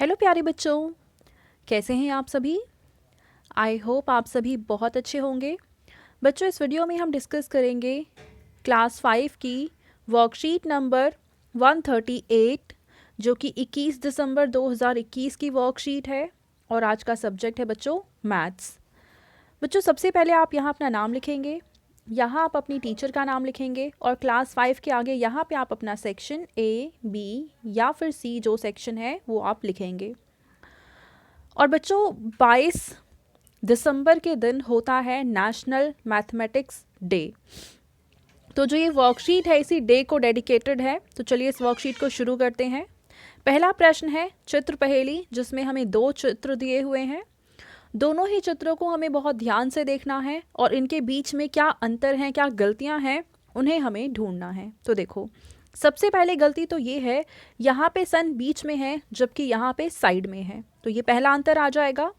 Hello प्यारे बच्चों, कैसे हैं आप सभी। आई होप आप सभी बहुत अच्छे होंगे। बच्चों, इस वीडियो में हम डिस्कस करेंगे क्लास 5 की वर्कशीट नंबर 138 जो कि 21 दिसंबर 2021 की वर्कशीट है और आज का सब्जेक्ट है बच्चों मैथ्स। बच्चों, सबसे पहले आप यहाँ अपना नाम लिखेंगे, यहाँ आप अपनी टीचर का नाम लिखेंगे और क्लास 5 के आगे यहाँ पे आप अपना सेक्शन A, B या फिर C जो सेक्शन है वो आप लिखेंगे। और बच्चों 22 दिसंबर के दिन होता है नेशनल मैथमेटिक्स डे। तो जो ये वर्कशीट है इसी डे को डेडिकेटेड है। तो चलिए इस वर्कशीट को शुरू करते हैं। पहला प्रश्न है चित्र पहेली, जिसमें हमें 2 चित्र दिए हुए हैं। दोनों ही चित्रों को हमें बहुत ध्यान से देखना है और इनके बीच में क्या अंतर हैं, क्या गलतियां हैं, उन्हें हमें ढूंढना है। तो देखो, सबसे पहले गलती तो ये है, यहाँ पे सन बीच में है जबकि यहाँ पे साइड में है, तो ये पहला अंतर आ जाएगा।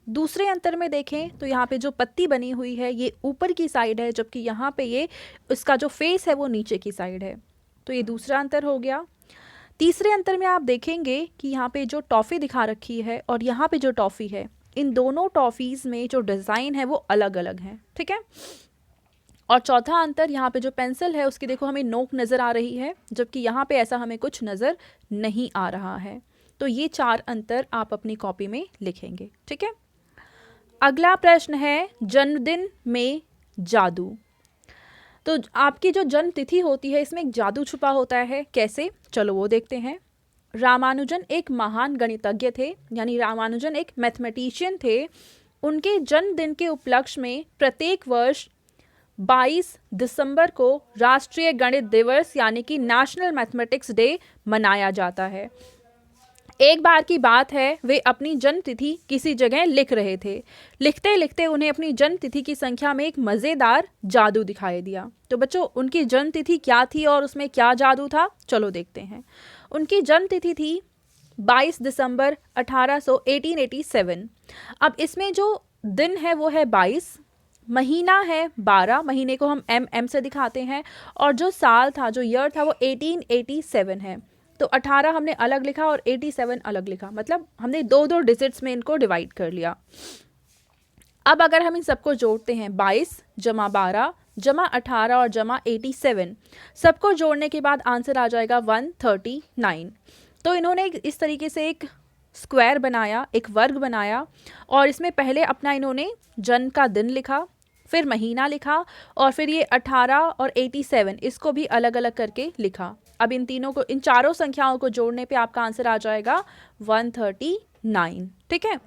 दूसरे अंतर में देखें तो यहाँ पे जो पत्ती बनी हुई है ये ऊपर की साइड है जबकि यहाँ पे ये इसका जो फेस है वो नीचे की साइड है, तो ये दूसरा अंतर हो गया। तीसरे अंतर में आप देखेंगे कि यहाँ पे जो टॉफ़ी दिखा रखी है और यहाँ पे जो टॉफ़ी है, इन दोनों टॉफ़ीज़ में जो डिज़ाइन है वो अलग अलग है, ठीक है। और चौथा अंतर, यहाँ पे जो पेंसिल है उसकी देखो हमें नोक नज़र आ रही है जबकि यहाँ पे ऐसा हमें कुछ नज़र नहीं आ रहा है। तो ये 4 अंतर आप अपनी कॉपी में लिखेंगे, ठीक है। अगला प्रश्न है जन्मदिन में जादू। तो आपकी जो जन्म तिथि होती है इसमें एक जादू छुपा होता है, कैसे, चलो वो देखते हैं। रामानुजन एक महान गणितज्ञ थे, यानी रामानुजन एक मैथमेटिशियन थे। उनके जन्मदिन के उपलक्ष्य में प्रत्येक वर्ष 22 दिसंबर को राष्ट्रीय गणित दिवस यानी कि नेशनल मैथमेटिक्स डे मनाया जाता है। एक बार की बात है, वे अपनी जन्म तिथि किसी जगह लिख रहे थे। लिखते लिखते उन्हें अपनी जन्म तिथि की संख्या में एक मज़ेदार जादू दिखाई दिया। तो बच्चों, उनकी जन्म तिथि क्या थी और उसमें क्या जादू था, चलो देखते हैं। उनकी जन्म तिथि थी 22 दिसंबर 1887। अब इसमें जो दिन है वो है 22, महीना है 12, महीने को हम एम से दिखाते हैं, और जो साल था, जो ईयर था वो 1887 है। तो 18 हमने अलग लिखा और 87 अलग लिखा, मतलब हमने 2-2 डिजिट्स में इनको डिवाइड कर लिया। अब अगर हम इन सबको जोड़ते हैं, 22 जमा 12 जमा 18 और जमा 87, सबको जोड़ने के बाद आंसर आ जाएगा 139। तो इन्होंने इस तरीके से एक स्क्वायर बनाया, एक वर्ग बनाया, और इसमें पहले अपना इन्होंने जन्म का दिन लिखा, फिर महीना लिखा, और फिर ये 18 और 87 इसको भी अलग अलग करके लिखा। अब इन तीनों को, इन चारों संख्याओं को जोड़ने पे आपका आंसर आ जाएगा 139, ठीक है।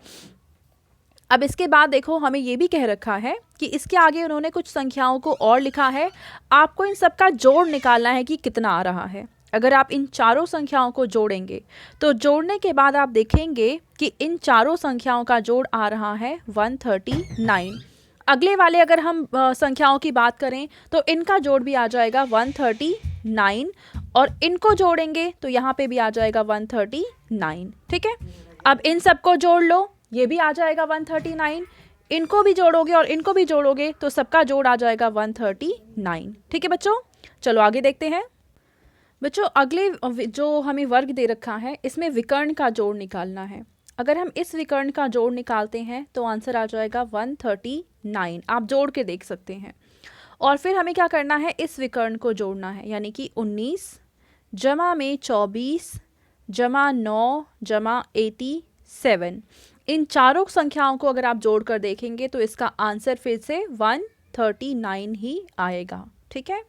अब इसके बाद देखो, हमें ये भी कह रखा है कि इसके आगे उन्होंने कुछ संख्याओं को और लिखा है। आपको इन सब का जोड़ निकालना है कि कितना आ रहा है। अगर आप इन चारों संख्याओं को जोड़ेंगे तो जोड़ने के बाद आप देखेंगे कि इन चारों संख्याओं का जोड़ आ रहा है 139। अगले वाले अगर हम संख्याओं की बात करें तो इनका जोड़ भी आ जाएगा 139, और इनको जोड़ेंगे तो यहाँ पे भी आ जाएगा 139, ठीक है। अब इन सबको जोड़ लो, ये भी आ जाएगा 139, इनको भी जोड़ोगे और इनको भी जोड़ोगे तो सबका जोड़ आ जाएगा 139, ठीक है बच्चों। चलो आगे देखते हैं। बच्चों, अगले जो हमें वर्ग दे रखा है इसमें विकर्ण का जोड़ निकालना है। अगर हम इस विकर्ण का जोड़ निकालते हैं तो आंसर आ जाएगा 139, आप जोड़ के देख सकते हैं। और फिर हमें क्या करना है, इस विकर्ण को जोड़ना है, यानी कि 19 जमा में 24 जमा 9 जमा 87। इन चारों संख्याओं को अगर आप जोड़ कर देखेंगे तो इसका आंसर फिर से 139 ही आएगा, ठीक है।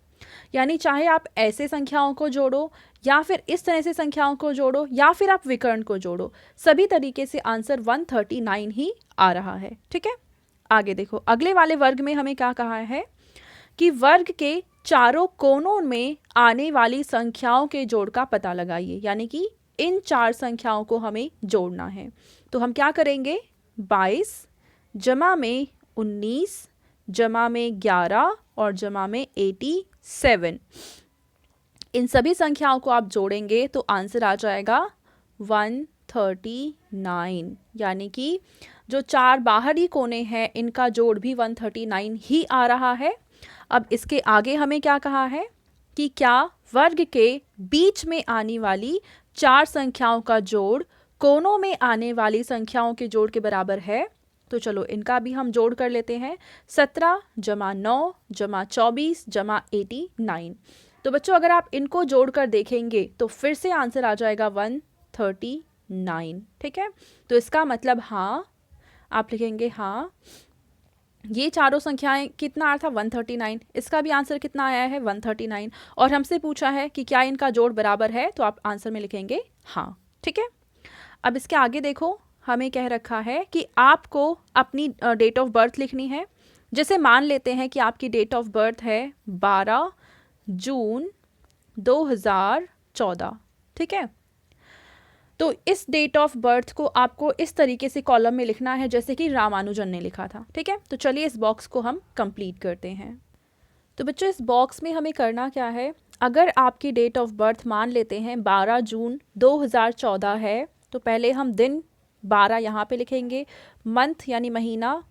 यानी चाहे आप ऐसे संख्याओं को जोड़ो या फिर इस तरह से संख्याओं को जोड़ो या फिर आप विकर्ण को जोड़ो, सभी तरीके से आंसर 139 ही आ रहा है, ठीक है। आगे देखो, अगले वाले वर्ग में हमें क्या कहा है कि वर्ग के चारों कोनों में आने वाली संख्याओं के जोड़ का पता लगाइए, यानी कि इन 4 संख्याओं को हमें जोड़ना है। तो हम क्या करेंगे, 22 जमा में 19 जमा में 11 और जमा में 87, इन सभी संख्याओं को आप जोड़ेंगे तो आंसर आ जाएगा 139, यानी कि जो 4 बाहरी कोने हैं इनका जोड़ भी 139 ही आ रहा है। अब इसके आगे हमें क्या कहा है कि क्या वर्ग के बीच में आने वाली 4 संख्याओं का जोड़ कोनों में आने वाली संख्याओं के जोड़ के बराबर है। तो चलो इनका भी हम जोड़ कर लेते हैं। 17 जमा 9 जमा 24 जमा 89। तो बच्चों अगर आप इनको जोड़कर देखेंगे तो फिर से आंसर आ जाएगा 139। ठीक है, तो इसका मतलब हाँ, आप लिखेंगे हाँ, ये चारों संख्याएं कितना आया था 139, इसका भी आंसर कितना आया है 139, और हमसे पूछा है कि क्या इनका जोड़ बराबर है, तो आप आंसर में लिखेंगे हाँ। ठीक है, अब इसके आगे देखो, हमें कह रखा है कि आपको अपनी डेट ऑफ बर्थ लिखनी है। जैसे मान लेते हैं कि आपकी डेट ऑफ बर्थ है 12 जून 2014। ठीक है, तो इस डेट ऑफ बर्थ को आपको इस तरीके से कॉलम में लिखना है जैसे कि रामानुजन ने लिखा था। ठीक है, तो चलिए इस बॉक्स को हम कंप्लीट करते हैं। तो बच्चों इस बॉक्स में हमें करना क्या है, अगर आपकी डेट ऑफ बर्थ मान लेते हैं 12 जून 2014 है, तो पहले हम दिन 12 यहाँ पे लिखेंगे, मंथ यानी महीना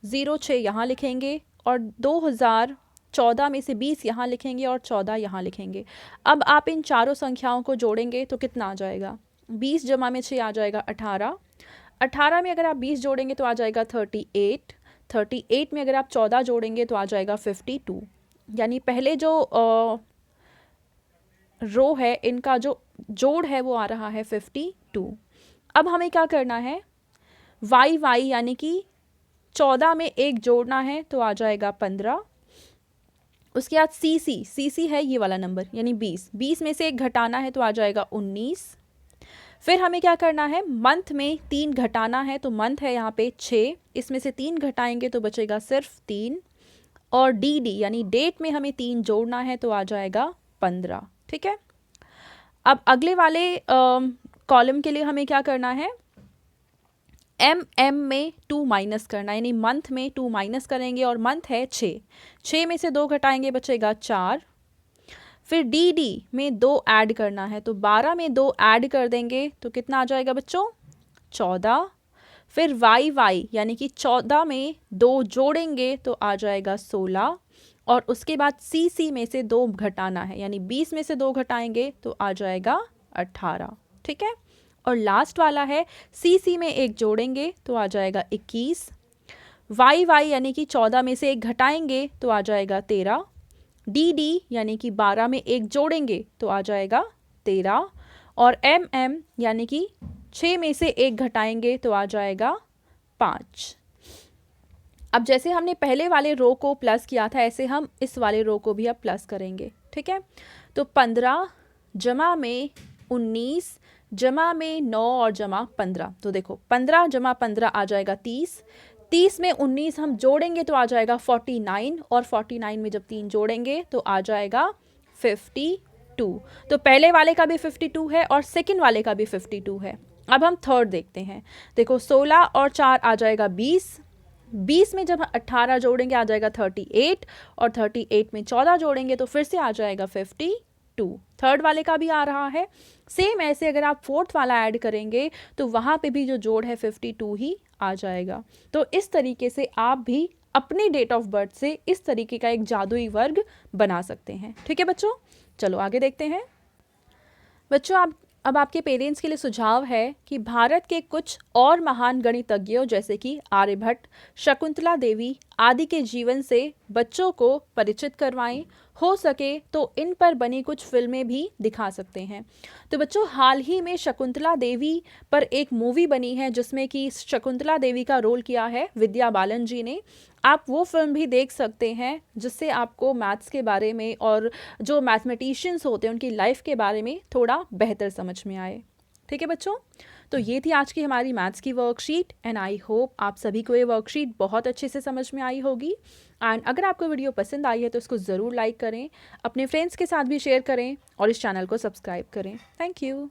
06 यहाँ लिखेंगे, और 2014 में से 20 यहाँ लिखेंगे और 14 यहाँ लिखेंगे। अब आप इन चारों संख्याओं को जोड़ेंगे तो कितना आ जाएगा, 20 जमा में 6 आ जाएगा 18, 18 में अगर आप 20 जोड़ेंगे तो आ जाएगा 38, 38 में अगर आप 14 जोड़ेंगे तो आ जाएगा 52। यानी पहले जो रो है इनका जो जोड़ है वो आ रहा है 52। अब हमें क्या करना है, वाई वाई यानी कि 14 में एक जोड़ना है तो आ जाएगा 15। उसके बाद सी सी, सी सी है ये वाला नंबर यानी 20, 20 में से एक घटाना है तो आ जाएगा 19। फिर हमें क्या करना है, मंथ में 3 घटाना है, तो मंथ है यहाँ पे 6, इसमें से 3 घटाएंगे तो बचेगा सिर्फ 3। और डी डी यानी डेट में हमें 3 जोड़ना है तो आ जाएगा 15। ठीक है, अब अगले वाले कॉलम के लिए हमें क्या करना है, एम एम में 2 माइनस करना, यानी मंथ में 2 माइनस करेंगे, और मंथ है 6, 6 में से 2 घटाएंगे बचेगा 4। फिर डी डी में 2 ऐड करना है, तो 12 में 2 ऐड कर देंगे तो कितना आ जाएगा बच्चों 14। फिर वाई वाई यानी कि 14 में 2 जोड़ेंगे तो आ जाएगा 16, और उसके बाद सी सी में से 2 घटाना है, यानी 20 में से 2 घटाएंगे तो आ जाएगा 18। ठीक है, और लास्ट वाला है सी सी में 1 जोड़ेंगे तो आ जाएगा 21, वाई वाई यानी कि 14 में से 1 घटाएंगे तो आ जाएगा 13, डी डी यानी कि 12 में 1 जोड़ेंगे तो आ जाएगा 13, और एम एम यानी कि 6 में से 1 घटाएंगे तो आ जाएगा 5। अब जैसे हमने पहले वाले रो को प्लस किया था ऐसे हम इस वाले रो को भी अब प्लस करेंगे। ठीक है, तो 15 जमा में 19 जमा में 9 और जमा 15, तो देखो 15 जमा 15 आ जाएगा 30, 30 में 19 हम जोड़ेंगे तो आ जाएगा 49, और 49 में जब 3 जोड़ेंगे तो आ जाएगा 52। तो पहले वाले का भी 52 है और सेकंड वाले का भी 52 है। अब हम थर्ड देखते हैं, देखो 16 और 4 आ जाएगा 20, 20 में जब 18 जोड़ेंगे आ जाएगा 38, और 38 में 14 जोड़ेंगे तो फिर से आ जाएगा 52। थर्ड वाले का भी आ रहा है। सेम ऐसे अगर आप फोर्थ वाला ऐड करेंगे तो वहाँ पे भी जो जोड़ है 52 ही आ जाएगा। तो इस तरीके से आप भी अपनी डेट ऑफ बर्थ से इस तरीके का एक जादुई वर्ग बना सकते हैं। ठीक है बच्चों, चलो आगे देखते हैं। बच्चों अब आपके पेरेंट्स के लिए सुझाव है कि भारत के कुछ और महान गणितज्ञों जैसे कि आर्यभट्ट, शकुंतला देवी आदि के जीवन से बच्चों को परिचित करवाएं। हो सके तो इन पर बनी कुछ फिल्में भी दिखा सकते हैं। तो बच्चों हाल ही में शकुंतला देवी पर एक मूवी बनी है जिसमें कि शकुंतला देवी का रोल किया है विद्या बालन जी ने। आप वो फिल्म भी देख सकते हैं जिससे आपको मैथ्स के बारे में और जो मैथमेटिशियंस होते हैं उनकी लाइफ के बारे में थोड़ा बेहतर समझ में आए। ठीक है बच्चों, तो ये थी आज की हमारी मैथ्स की वर्कशीट एंड आई होप आप सभी को ये वर्कशीट बहुत अच्छे से समझ में आई होगी। एंड अगर आपको वीडियो पसंद आई है तो इसको ज़रूर लाइक करें, अपने फ्रेंड्स के साथ भी शेयर करें और इस चैनल को सब्सक्राइब करें। Thank you.